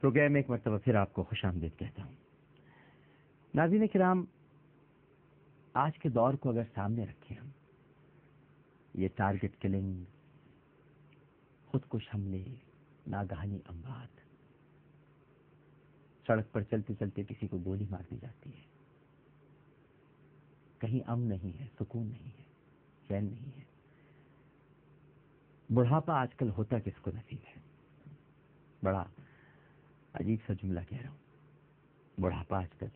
Programme میں ایک مرتبہ پھر آپ کو خوش آمدید کہتا ہوں۔ ناظرین کرام، آج کے دور کو اگر سامنے رکھیں ہم، یہ ٹارگٹ کلنگ، خودکش حملے، ناگہانی اموات، سڑک پر چلتے چلتے کسی کو گولی مار دی جاتی ہے، کہیں امن نہیں ہے، سکون نہیں ہے، چین نہیں ہے۔ بڑھاپا آج کل ہوتا کس کو نصیب ہے؟ بڑا عجیب سا جملہ کہہ رہا ہوں، بڑھاپا آج کل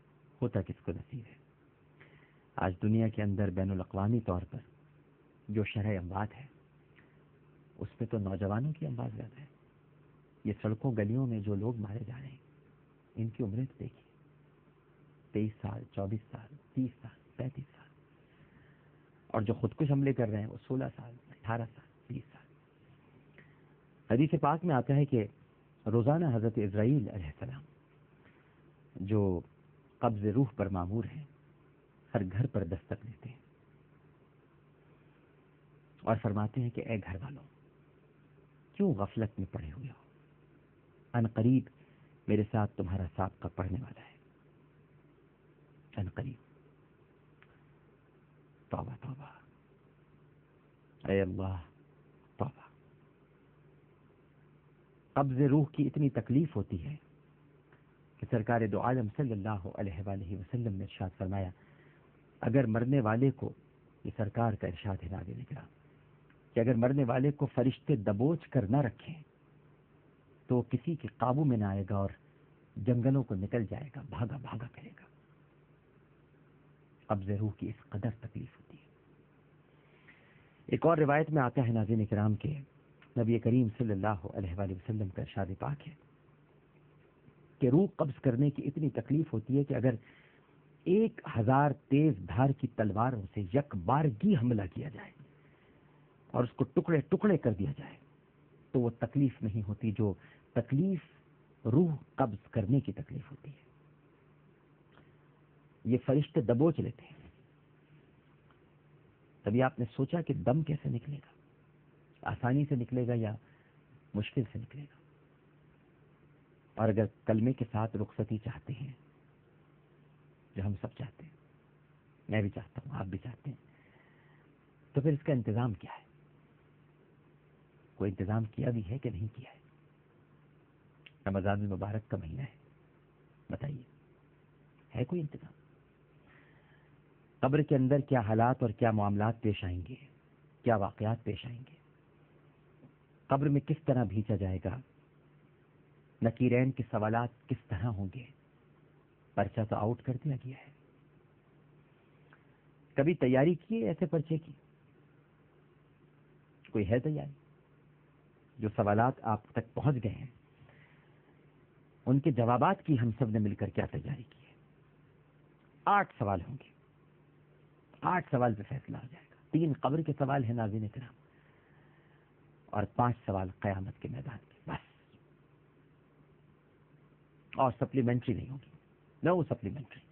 ہوتا کس کو نصیب ہے؟ آج دنیا کے اندر بین الاقوامی طور پر جو شرح اموات ہے، اس میں تو نوجوانوں کی اموات زیادہ ہے۔ یہ سڑکوں گلیوں میں جو لوگ مارے جا رہے ہیں، ان کی عمریں تو دیکھیے، 23 سال، 24 سال، 30 سال، 35 سال، اور جو خودکش حملے کر رہے ہیں وہ 16 سال، 18 سال، 20 سال۔ حدیث پاک میں آتا ہے کہ روزانہ حضرت اسرائیل علیہ السلام جو قبض روح پر مامور ہیں، ہر گھر پر دستک دیتے ہیں اور فرماتے ہیں کہ اے گھر والوں، کیوں غفلت میں پڑے ہوئے ہو؟ ان قریب میرے ساتھ تمہارا سابقہ پڑھنے والا ہے، ان قریب۔ توبہ توبہ، اے اللہ توبہ۔ قبض روح کی اتنی تکلیف ہوتی ہے کہ سرکار دو عالم صلی اللہ علیہ وآلہ وسلم نے ارشاد فرمایا، اگر مرنے والے کو، یہ سرکار کا ارشاد ہے ناظرین کرام، کہ اگر مرنے والے کو فرشتے دبوچ کر نہ رکھیں تو کسی کے قابو میں نہ آئے گا اور جنگلوں کو نکل جائے گا، بھاگا بھاگا کرے گا۔ قبض روح کی اس قدر تکلیف ہوتی ہے۔ ایک اور روایت میں آتا ہے ناظرین کرام کے نبی کریم صلی اللہ علیہ وآلہ وسلم کا ارشاد پاک ہے کہ روح قبض کرنے کی اتنی تکلیف ہوتی ہے کہ اگر 1000 تیز دھار کی تلواروں سے یک بارگی حملہ کیا جائے اور اس کو ٹکڑے ٹکڑے کر دیا جائے تو وہ تکلیف نہیں ہوتی جو تکلیف روح قبض کرنے کی تکلیف ہوتی ہے۔ یہ فرشتے دبوچ لیتے ہیں۔ تبھی آپ نے سوچا کہ دم کیسے نکلے گا، آسانی سے نکلے گا یا مشکل سے نکلے گا؟ اور اگر کلمے کے ساتھ رخصتی چاہتے ہیں، جو ہم سب چاہتے ہیں، میں بھی چاہتا ہوں، آپ بھی چاہتے ہیں، تو پھر اس کا انتظام کیا ہے؟ کوئی انتظام کیا بھی ہے کہ نہیں کیا ہے؟ رمضان المبارک کا مہینہ ہے، بتائیے ہے کوئی انتظام؟ قبر کے اندر کیا حالات اور کیا معاملات پیش آئیں گے، کیا واقعات پیش آئیں گے؟ قبر میں کس طرح بھیجا جائے گا؟ نکیرین کے سوالات کس طرح ہوں گے؟ پرچہ تو آؤٹ کر دیا گیا ہے۔ کبھی تیاری کی ہے ایسے پرچے کی؟ کوئی ہے تیاری؟ جو سوالات آپ تک پہنچ گئے ہیں ان کے جوابات کی ہم سب نے مل کر کیا تیاری کی ہے؟ 8 سوال ہوں گے، 8 سوال پہ فیصلہ ہو جائے گا۔ 3 قبر کے سوال ہیں ناظرین کرام، اور 5 سوال قیامت کے میدان کے، بس۔ اور سپلیمنٹری نہیں ہوگی، نو سپلیمنٹری۔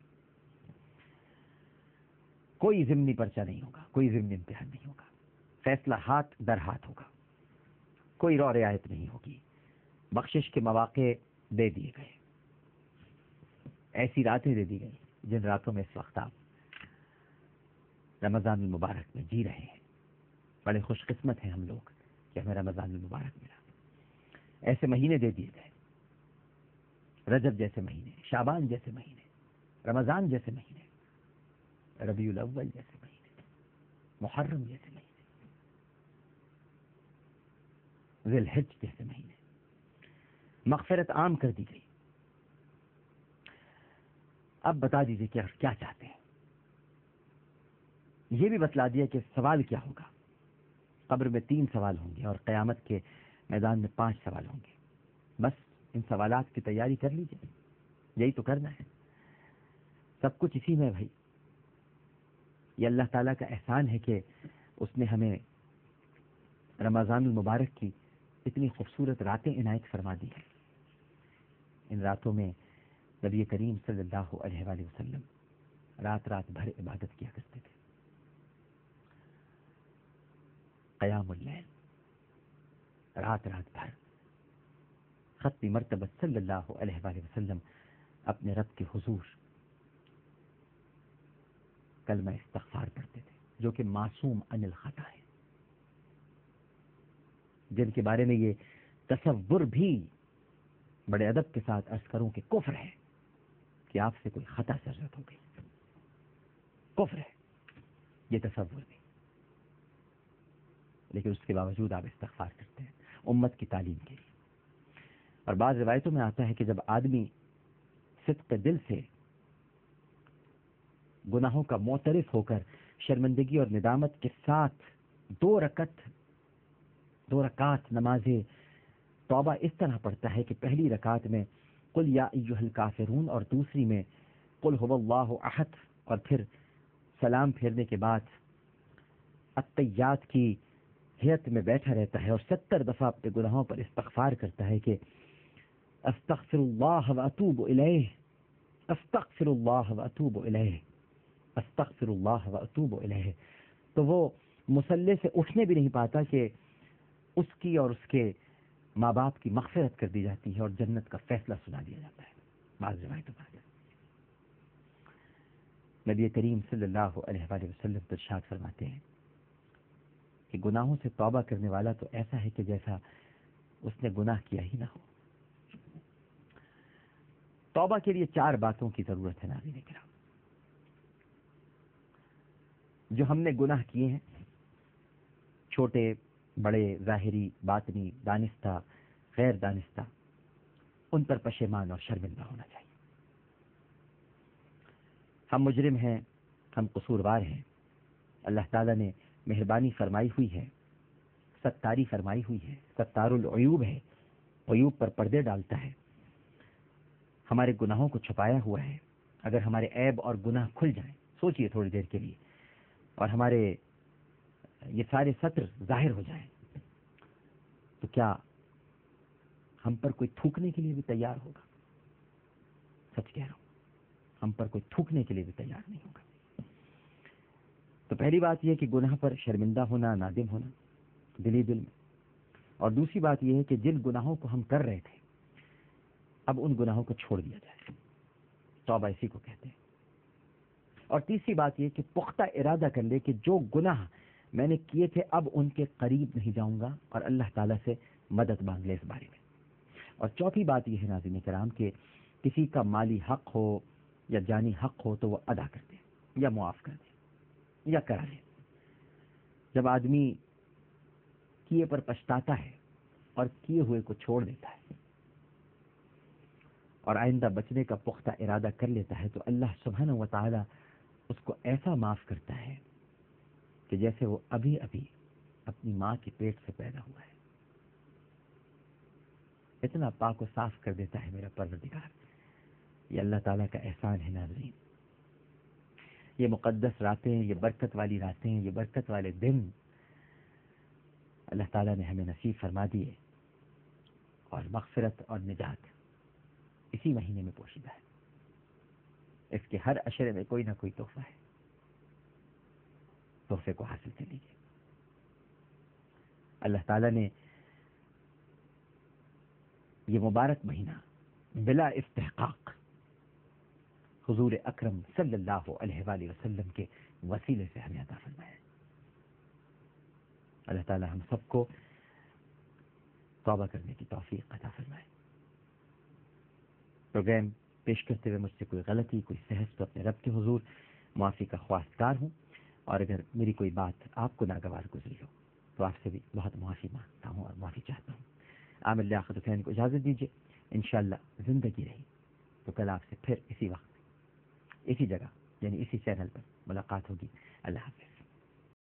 کوئی ضمنی پرچہ نہیں ہوگا، کوئی ضمنی امتحان نہیں ہوگا، فیصلہ ہاتھ در ہاتھ ہوگا، کوئی رو رعایت نہیں ہوگی۔ بخشش کے مواقع دے دیے گئے، ایسی راتیں دے دی گئی جن راتوں میں اس وقت آپ رمضان المبارک میں جی رہے ہیں۔ بڑے خوش قسمت ہیں ہم لوگ کہ ہمیں رمضان المبارک ملا۔ ایسے مہینے دے دیے گئے، رجب جیسے مہینے، شعبان جیسے مہینے، رمضان جیسے مہینے، ربیع الاول جیسے مہینے، محرم جیسے مہینے، ذی الحج جیسے مہینے۔ مغفرت عام کر دی گئی۔ اب بتا دیجئے کیا چاہتے ہیں؟ یہ بھی بتلا دیا کہ سوال کیا ہوگا۔ قبر میں 3 سوال ہوں گے اور قیامت کے میدان میں 5 سوال ہوں گے۔ بس ان سوالات کی تیاری کر لیجئے، یہی تو کرنا ہے، سب کچھ اسی میں بھائی۔ یہ اللہ تعالیٰ کا احسان ہے کہ اس نے ہمیں رمضان المبارک کی اتنی خوبصورت راتیں عنایت فرما دی ہیں۔ ان راتوں میں نبی کریم صلی اللہ علیہ وآلہ وسلم رات رات بھر عبادت کیا کرتے تھے۔ قیام اللیل، رات رات بھر ختمی مرتبہ صلی اللہ علیہ وآلہ وسلم اپنے رب کے حضور کلمہ استغفار پڑھتے تھے، جو کہ معصوم عن الخطا ہے، جن کے بارے میں یہ تصور بھی بڑے ادب کے ساتھ عرض کروں کہ کفر ہے کہ آپ سے کوئی خطا سرزد ہو گئی، کفر ہے یہ تصور بھی، لیکن اس کے باوجود آپ استغفار کرتے ہیں امت کی تعلیم کے لیے۔ اور بعض روایتوں میں آتا ہے کہ جب آدمی صدق دل سے گناہوں کا معترف ہو کر شرمندگی اور ندامت کے ساتھ دو رکعت نماز توبہ اس طرح پڑھتا ہے کہ پہلی رکعت میں قل یا ایھا الکافرون اور دوسری میں قل ھو اللہ احد، اور پھر سلام پھیرنے کے بعد التحیات کی ہیئت میں بیٹھا رہتا ہے اور 70 دفعہ اپنے گناہوں پر استغفار کرتا ہے کہ استغفر اللہ واتوب الیہ، استغفر اللہ واتوب الیہ، استغفر اللہ واتوب الیہ، تو وہ مصلی سے اٹھنے بھی نہیں پاتا کہ اس کی اور اس کے ماں باپ کی مغفرت کر دی جاتی ہے اور جنت کا فیصلہ سنا دیا جاتا ہے۔ بعض روایتوں میں نبی کریم صلی اللہ علیہ وآلہ وسلم ارشاد فرماتے ہیں کہ گناہوں سے توبہ کرنے والا تو ایسا ہے کہ جیسا اس نے گناہ کیا ہی نہ ہو۔ توبہ کے لیے 4 باتوں کی ضرورت ہے ناظرین کرام۔ جو ہم نے گناہ کیے ہیں، چھوٹے بڑے، ظاہری باطنی، دانستہ غیر دانستہ، ان پر پشیمان اور شرمندہ ہونا چاہیے۔ ہم مجرم ہیں، ہم قصوروار ہیں، اللہ تعالیٰ نے مہربانی فرمائی ہوئی ہے، ستاری فرمائی ہوئی ہے، ستار العیوب ہے، عیوب پر پردے ڈالتا ہے، ہمارے گناہوں کو چھپایا ہوا ہے۔ اگر ہمارے عیب اور گناہ کھل جائیں، سوچئے تھوڑی دیر کے لیے، اور ہمارے یہ سارے ستر ظاہر ہو جائیں، تو کیا ہم پر کوئی تھوکنے کے لیے بھی تیار ہوگا؟ سچ کہہ رہا ہوں، ہم پر کوئی تھوکنے کے لیے بھی تیار نہیں ہوگا۔ تو پہلی بات یہ کہ گناہ پر شرمندہ ہونا، نادم ہونا دل ہی دل میں، اور دوسری بات یہ ہے کہ جن گناہوں کو ہم کر رہے تھے اب ان گناہوں کو چھوڑ دیا جائے، توبہ اسی کو کہتے ہیں۔ اور تیسری بات یہ کہ پختہ ارادہ کر لے کہ جو گناہ میں نے کیے تھے اب ان کے قریب نہیں جاؤں گا، اور اللہ تعالیٰ سے مدد مانگ لے اس بارے میں۔ اور چوتھی بات یہ ہے ناظرین کرام کہ کسی کا مالی حق ہو یا جانی حق ہو تو وہ ادا کر دے یا معاف کر دے یا کرا لے۔ جب آدمی کیے پر پچھتاتا ہے اور کیے ہوئے کو چھوڑ دیتا ہے اور آئندہ بچنے کا پختہ ارادہ کر لیتا ہے تو اللہ سبحانہ و تعالی اس کو ایسا معاف کرتا ہے کہ جیسے وہ ابھی ابھی اپنی ماں کے پیٹ سے پیدا ہوا ہے۔ اتنا پاک و صاف کر دیتا ہے میرا پروردگار۔ یہ اللہ تعالیٰ کا احسان ہے ناظرین۔ یہ مقدس راتیں، یہ برکت والی راتیں، یہ برکت والے دن اللہ تعالیٰ نے ہمیں نصیب فرما دیے، اور مغفرت اور نجات اسی مہینے میں پوشیدہ ہے۔ اس کے ہر عشرے میں کوئی نہ کوئی تحفہ ہے، تحفے کو حاصل کر لیجیے۔ اللہ تعالیٰ نے یہ مبارک مہینہ بلا استحقاق حضور اکرم صلی اللہ علیہ وآلہ وسلم کے وسیلے سے ہمیں عطا فرمایا ہے۔ اللہ تعالیٰ ہم سب کو توبہ کرنے کی توفیق عطا فرمائے۔ پروگرام پیش کرتے ہوئے مجھ سے کوئی غلطی، کوئی سہج تو اپنے رب کے حضور معافی کا خواستگار ہوں، اور اگر میری کوئی بات آپ کو ناگوار گزری ہو تو آپ سے بھی بہت معافی مانگتا ہوں اور معافی چاہتا ہوں۔ عامر لیاقت حسین کو اجازت دیجیے، انشاءاللہ زندگی رہی تو کل آپ سے پھر اسی وقت اسی جگہ یعنی اسی چینل پر ملاقات ہوگی۔ اللہ حافظ۔